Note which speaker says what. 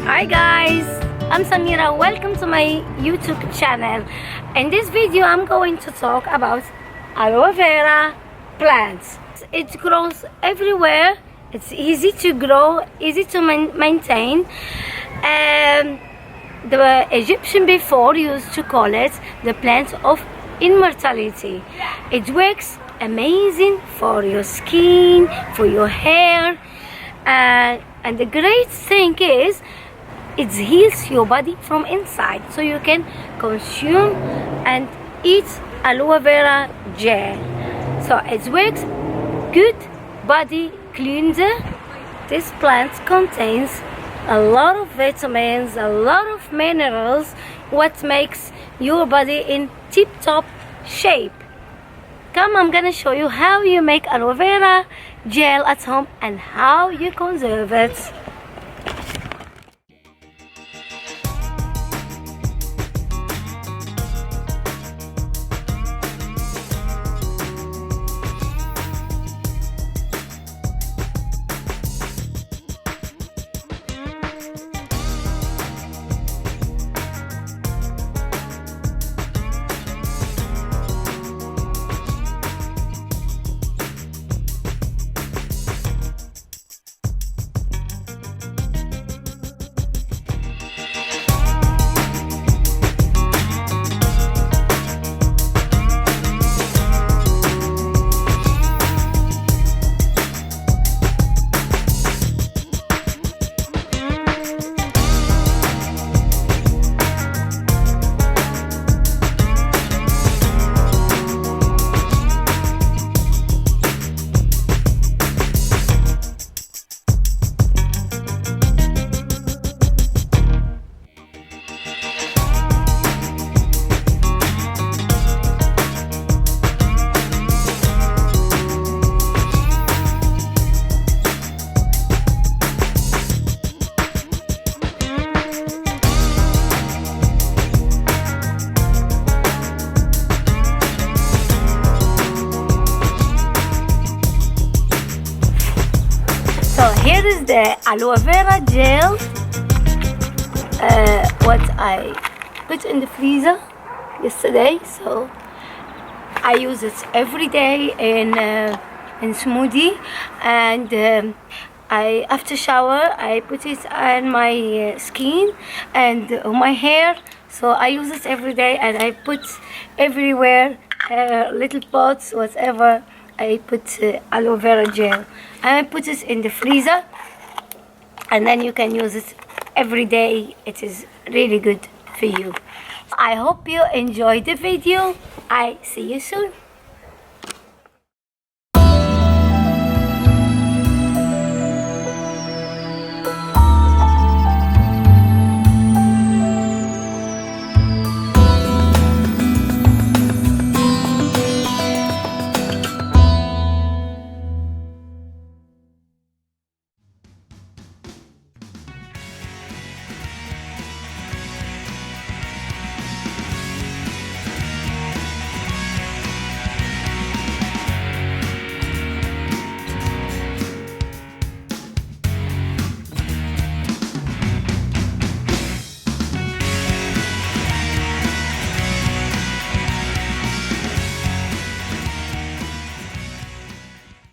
Speaker 1: Hi guys, I'm Samira. Welcome to my YouTube channel. In this video I'm going to talk about aloe vera plants. It grows everywhere. It's easy to grow, easy to maintain. The Egyptian before used to call it the plant of immortality. It works amazing for your skin, for your hair, and the great thing is it heals your body from inside, so you can consume and eat aloe vera gel. So it works good body cleanser. This plant contains a lot of vitamins, a lot of minerals, what makes your body in tip-top shape. Come, I'm gonna show you how you make aloe vera gel at home and how you conserve it. So here is the aloe vera gel, what I put in the freezer yesterday. So I use it every day in smoothie, and I after shower I put it on my skin and on my hair. So I use it every day, and I put everywhere, little pots, whatever. I put aloe vera gel and I put it in the freezer, and then you can use it every day. It is really good for you. I hope you enjoyed the video. I see you soon.